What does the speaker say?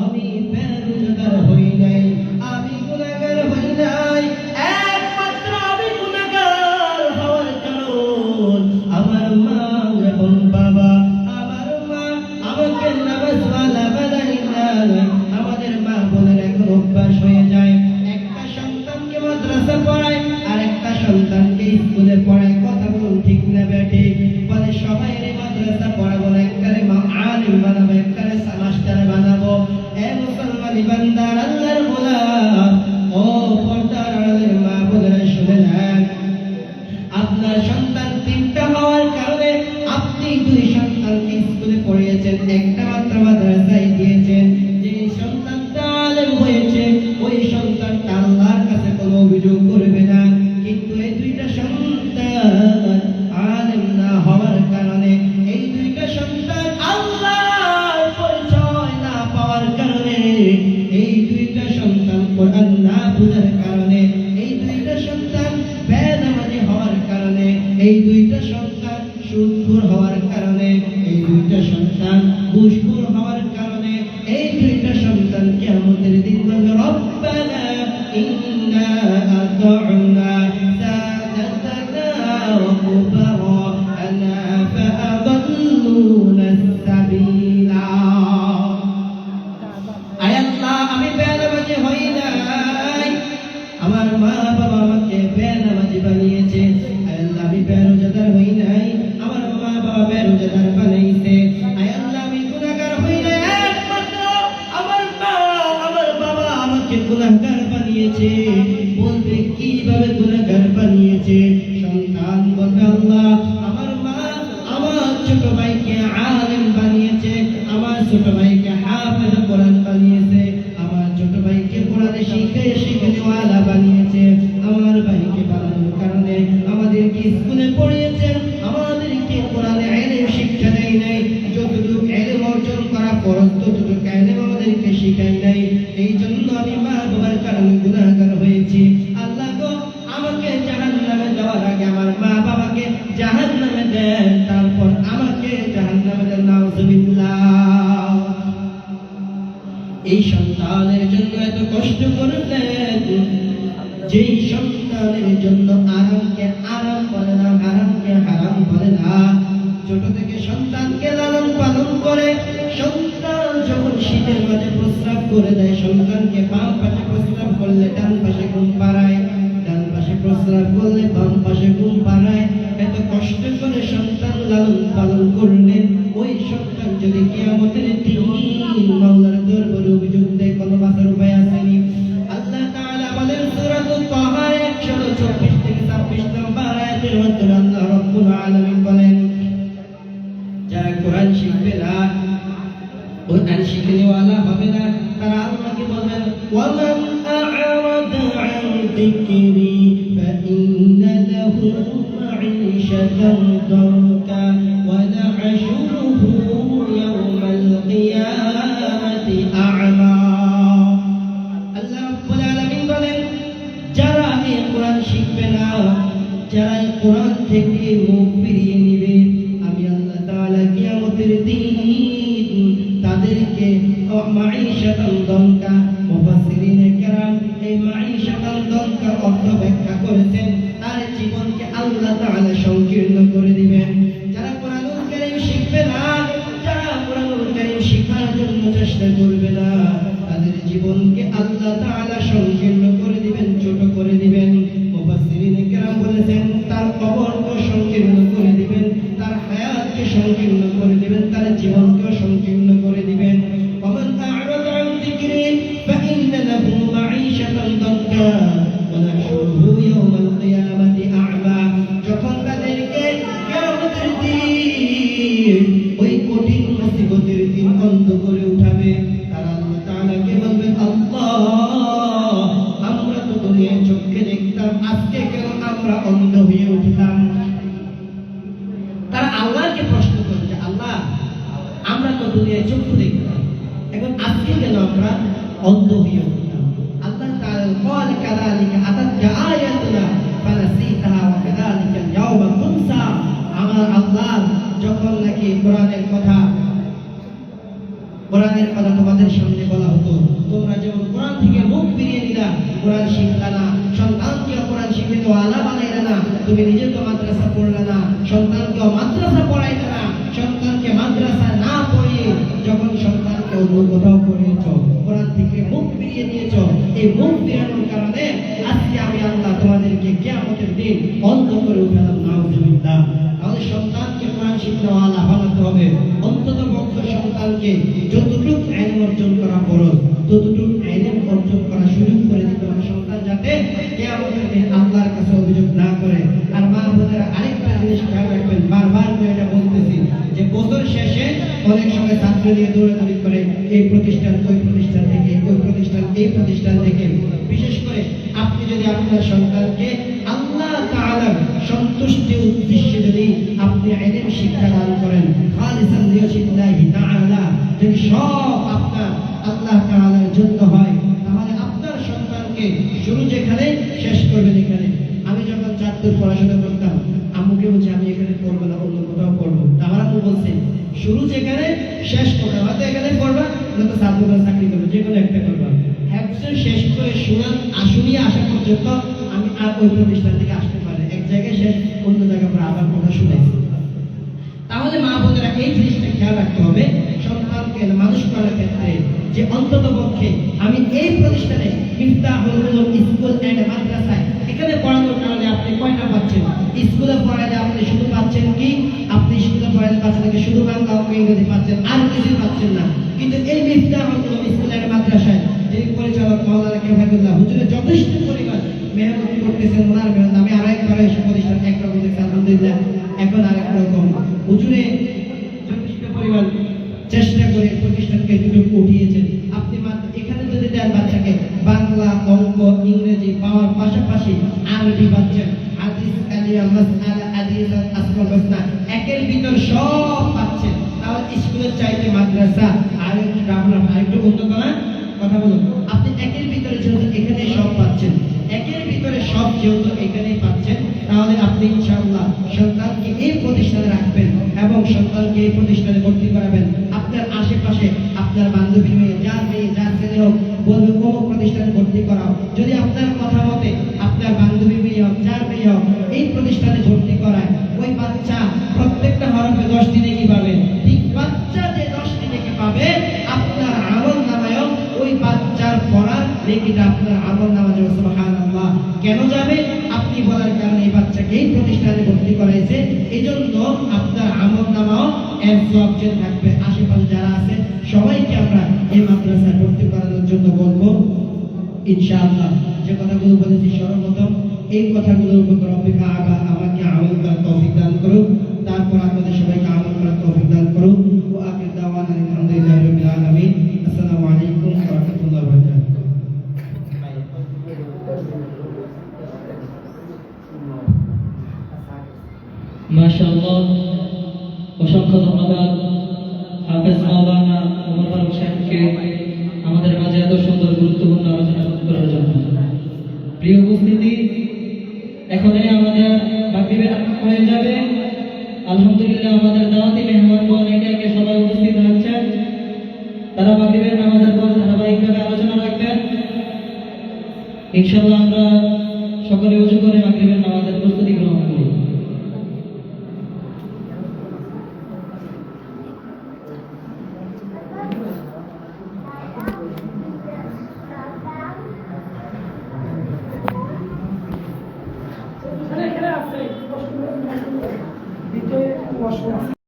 আমি বেরোজগার হই নাই, আমি গুনাহগার হই নাই। একমাত্র আমি গুনাহগার হওয়ার কারণ আমার মা এবং বাবা, আমার মা আমাকে নামাজওয়ালা বানাই নাই। আমাদের মা বোনের এখন অভ্যাস হয়ে যায়, একটা সন্তানকে মাদ্রাসা পড়ায় আর একটা সন্তানকে স্কুলে পড়ায়। কথা বলুন ঠিক না বেঠিক? বলে সবাই মাদ্রাসা পড়াবো না, একবারে আলিম বানাবো, একবারে মাস্টার বানাবো। এ মুসলমানি বান্দার আল্লাহর গোলাম, ও পর্দার আড়ালের মা বোনেরা শুনে নেন, আপনার সন্তান তিনটা হওয়ার কারণে আপনি দুই সন্তানকে স্কুলে পড়িয়েছেন, একটা মাত্র মাদ্রাসায় দিয়েছেন। যে সন্তানটা আলেম হয়েছে ওই সন্তানটা আল্লাহর কাছে কোনো অভিযোগ করবে না। কিন্তু এই দুইটা সন্তান আলেম না হওয়ার কারণে, এই দুইটা সন্তান আল্লাহর পরিচয় না পাওয়ার কারণে, এই দুইটা সন্তান কোরআন না বুঝার কারণে, এই দুইটা সন্তান বেনামাজি হওয়ার কারণে, এই দুইটা সন্তান সুদখোর হওয়ার কারণে, এই দুইটা সন্তান ঘুষখোর হওয়ার কারণে, এই দুইটা সন্তান কিয়ামতের দিন বলবে রব্বানা ইন্না আতা'না সাদাতানা ওয়া কুবারা'না ফাআদাল্লুনা সাবিলা। আয় আল্লাহ, আমি বেনামাজি হই নাই, আমার মা বাবা আমাকে বেনামাজি বানিয়েছে। আয় আল্লাহ, আমি বেরোজগার হই নাই, আমার মা বাবা বেরোজগার বানাইছে। আয় আল্লাহ, আমি গুনাহগার হই নাই, একমাত্র আমার মা আমার বাবা আমাকে গুনাহগার বানিয়েছে। বলবে কিভাবে গুনাহগার বানিয়েছে? সন্তান বলবে আল্লাহ, আমার মা আমার ছোট ভাইকে আলেম বানিয়েছে, আমার ছোট ভাইকে হাফেজ কোরআন বানিয়েছে, আমার ছোট ভাইকে কোরআন শিখানেওয়ালা বানিয়েছে, আমার ভাইকে বানানোর কারণে আমাদেরকে স্কুলে পড়িয়েছে, আমাদেরকে কোরআনে ইলম শিক্ষা দেয় নাই। যতটুকু ইলম অর্জন করা ফরজ ততটুকু ইলম আমাদেরকে শিখায় নাই। এই জন্য আমি মা বাবার কারণে গুনাহগার হয়েছি। আল্লাহ গো, আমাকে জাহান্নামে দেওয়ার আগে আমার মা বাবাকে জাহান্নামে দেন, তারপর আমাকে জাহান্নামে দেন। নাউযুবিল্লাহ। এই সন্তানের জন্য এত কষ্ট করলেন, যেই সন্তানের জন্য আরামকে আরাম বলে না, হারামকে হারাম বলে না। ছোট থেকে সন্তানকে লালন পালন করে, সন্তান যখন শীতের মাঝে প্রস্রাব করে দেয়, সন্তানকে বাম পাশে প্রস্রাব করলে ডান পাশে ঘুম পাড়ায়, ডান পাশে প্রস্রাব করলে বাম পাশে ঘুম পাড়ায়। এত কষ্ট করে সন্তান লালন পালন করলে ওই সন্তান যদি কিয়ামতের দিন মাওলার দরবারে অভিযোগ দেয়, কোনো বাঁচার উপায় আসেনি। আল্লাহ তাআলা বলেন সূরাতুল তাহা 124 থেকে 26 নম্বর আয়াতের মধ্যে আল্লাহ রাব্বুল আলামিন বলেন, যারা কোরআন শিখবে না, কোরআন শিখনেওয়ালা হবে না, তারা আল্লাহকে বলবেন ওয়ামান আ'রাদা আন যিকরি ফাইন্না লাহু মাঈশাতান দানকা ওয়া নাহশুরুহু ইয়াওমাল কিয়ামাতি আ'মা। আল্লাহ রাব্বুল আলামিন বলেন, যারা এই কোরআন শিখবে না, যারা কোরআন থেকে মুখ ফিরিয়ে নেবে, আমি আল্লাহ তাআলা কিয়ামতের দিন তাদেরকে মাঈশাতান দানকা, মুফাসসিরিনে কেরাম এই মাঈশাতান দানকার অর্থ ব্যাখ্যা করেছেন, তার জীবনকে আল্লাহ তাআলা সংকীর্ণ করে দিবেন। যারা কোরআনুল কারীম শিখবে না, যারা কোরআনুল কারীম শিখার জন্য চেষ্টা করবে না, তাদের জীবনকে আল্লাহ তাআলা সংকীর্ণ করে দিবেন, ছোট করে দিবেন। মুফাসসিরিনে কেরাম বলেছেন, তার কবরকে সংকীর্ণ করে দিবেন, তার হায়াতকে সংকীর্ণ করে দিবেন, তার জীবনকে সংকীর্ণ করে দিবেন। ওমান আ'রাদা আন যিকরি ফাইন্না লাহু মাঈশাতান দানকা ওয়া নাহশুরুহু ইয়াওমাল কিয়ামাতি আ'মা। যখন তাদেরকে কিয়ামতের দিন ওই কঠিন মুসিবতের দিন অন্ধ করে উঠাবে, তারা আল্লাহ তাআলাকে বলবে, আল্লাহ, আমরা তো দুনিয়ায় চোখে দেখতাম, আজকে কেন আমরা অন্ধ হয়ে উঠলাম? তারা আল্লাহকে প্রশ্ন করছে, আল্লাহ, আমরা তো দুনিয়ায় চক্ষু দেখতাম, এখন আজকে কেন আমরা অন্ধ হয়ে উঠলাম? আল্লাহ তাআলা قال كذلك أتتك آياتنا فنسيتها وكذلك اليوم تنسى। আমার আল্লাহ যখন নাকি কোরআনের কথা কোরআনের কথা তোমাদের সামনে বলা হতো, তোমরা যেমন কোরআন থেকে মুখ ফিরিয়ে নিলা, কোরআন শিখলা না, সন্তানকে কোরআন শিখে তো আলা বানাইলা না, তুমি নিজে তো মাদ্রাসা পড়লা না, সন্তানকে মাদ্রাসা পড়াইলা না, সন্তানকে মাদ্রাসা না পড়িয়ে যখন সন্তানকে অন্য কোথাও পড়িয়েছ, কোরআন থেকে মুখ ফিরিয়ে নিয়েছ, এই মুখ ফিরানোর কারণে আজকে আমি আল্লাহ তোমাদেরকে কিয়ামতের দিন অন্ধ করে উঠালাম। নাউজুবিল্লাহ। তাহলে সন্তানকে কোরআন শিখতে আলা বানাতে হবে। অন্তত পক্ষে সন্তানকে যতটুকু ইলম অর্জন করা ফরজ, ততটুকু ইলম অর্জন করা সুযোগ করে দিতে হবে, সন্তান যাতে কিয়ামতের দিন আল্লাহর কাছে অভিযোগ না করে। আর মা বোনেরা আরেকটা জিনিস খেয়াল রাখবেন, বারবার করে এটা বলতেছি যে বছর শেষে অনেক সময় ছাত্র নিয়ে দৌড়াদৌড়ি করে এই প্রতিষ্ঠান ওই প্রতিষ্ঠান থেকে, ওই প্রতিষ্ঠান এই প্রতিষ্ঠান থেকে। বিশেষ করে আপনি যদি আপনার সন্তানকে আল্লাহ তাআলার সন্তুষ্টির উদ্দেশ্যে যদি আপনি ইলম শিক্ষা দান করেন, খালিসান লিল্লাহি তাআলা, যদি সব আপনার আল্লাহ তাআলার জন্য হয়, তাহলে আপনার সন্তানকে শুরু যেখানে শেষ করবেন এখানে। আমি যখন চাঁদপুর পড়াশোনা করতাম, আম্মুকে বলছি আমি এখানে পড়বো না, অন্য কোথাও পড়বো। আমার আম্মু বলছে শুরু যেখানে শেষ করবে, হয়তো এখানে পড়বা, নয়তো চাঁদপুর চাকরি করবে, যে কোনো একটা করবা। হ্যাপসে শেষ করে শুনিয়ে আসা পর্যন্ত আমি আর ওই প্রতিষ্ঠান থেকে আসতে পারি, এক জায়গায় শেষ, অন্য জায়গায় পরে আবার কথা শুনেছি। তাহলে মা বোনেরা এই জিনিসটা খেয়াল রাখতে হবে, সন্তানকে মানুষ করার ক্ষেত্রে যে অন্তত পক্ষে আমি এই প্রতিষ্ঠানে মিফতাহুল উলুম স্কুল এন্ড মাদ্রাসায় এখানে পড়ানোর কারণে আপনি কয়টা পাচ্ছেন? স্কুলে পড়ালে আপনি শুধু পাচ্ছেন কি, আপনি স্কুলে পড়ালে বাচ্চাদেরকে শুধু বাংলা অঙ্ক ইংরেজি পাচ্ছেন, আর কিছুই পাচ্ছেন না। কিন্তু এই মিফতাহুল উলুম স্কুল এন্ড মাদ্রাসায় যিনি পরিচালক মাওলানা কেফাতুল্লাহ হুজুরের যথেষ্ট পরিমাণ মেহনত করতেছেন, ওনার মেহনত আমি আরেকবার এসে প্রতিষ্ঠান একরকম দেখছি, আলহামদুলিল্লাহ এখন আরেক রকম। হুজুরে যথেষ্ট পরিমাণ চেষ্টা করে প্রতিষ্ঠানকে যতটুকু উঠিয়েছেন। আপনি এখানে যদি দেন বাচ্চাকে বাংলা অঙ্ক ইংরেজি পাওয়ার পাশাপাশি আরবি পাচ্ছেন, হাদিস কালিয়া মাসআলা হাদিস আসমাউল হুসনা একের ভিতর সব পাচ্ছেন, তাহলে স্কুলের চাইতে মাদ্রাসা আরেকটু উন্নত না? কথা বলুন। আপনি একের ভিতরে যেহেতু এখানে সব পাচ্ছেন, একের ভিতরে সব যেহেতু এখানেই পাচ্ছেন, তাহলে আপনি ইনশাআল্লাহ সন্তানকে এই প্রতিষ্ঠানে রাখবেন এবং সন্তানকে এই প্রতিষ্ঠানে ভর্তি করাবেন। আপনার আশেপাশে আপনার বান্ধবী মেয়ে, যার ছেলে হোক, বলবে অমুক প্রতিষ্ঠানে ভর্তি করাও। যদি আপনার কথা মতে আপনার বান্ধবী মেয়ে হোক, যার মেয়ে হোক, এই প্রতিষ্ঠানে ভর্তি করায়, ওই বাচ্চা প্রত্যেকটা হরফে 10 দিনে কি পাবে? ঠিক বাচ্চা যে 10 দিনে কি পাবে, আপনার আমল নামায় ওই বাচ্চার পড়ার নেকিটা আপনার আমল নামায় যাবে। সুবহানাল্লাহ। কেন যাবে? আপনি বলার কারণে এই বাচ্চাকে এই প্রতিষ্ঠানে ভর্তি করাইছে, এজন্য আপনার আমল নামাও অ্যাবজর্পশন থাকবে। আশেপাশে যারা আছে সবাইকে আমরা এই মাদ্রাসায় ভর্তি করানোর জন্য বলবো ইনশাআল্লাহ। যে কথাগুলো বলেছি সর্বপ্রথম এই কথাগুলোর উপর অপেক্ষা আমাকে আমল করার তৌফিক দান করুন, তারপর আপনাদের সবাইকে আমল করার তৌফিক দান করুন। ওয়া আখির দাওয়ানা আলহামদুলিল্লাহি রাব্বিল আলামিন। আসসালামু আলাইকুম ওয়া রাহমাতুল্লাহি ওয়া বারাকাতুহু। মাশাআল্লাহ, অসংখ্য ধন্যবাদ হাফেজ মাওলানা ওমর ফারুক সাহেবকে আমাদের মাঝে এত সুন্দর গুরুত্বপূর্ণ আলোচনা করার জন্য। প্রিয় উপস্থিতি, এখনই আমাদের মাগরিবের হয়ে যাবে। আলহামদুলিল্লাহ আমাদের দাওয়াতি মেহমানগণ একে একে সবাই উপস্থিত হচ্ছেন। তারা মাগরিবের নামাজের পর ধারাবাহিকভাবে আলোচনা রাখবেন। ইনশাআল্লাহ আমরা সকলে ওযু করে মাগরিবের নামাজের প্রস্তুতি গ্রহণ করি।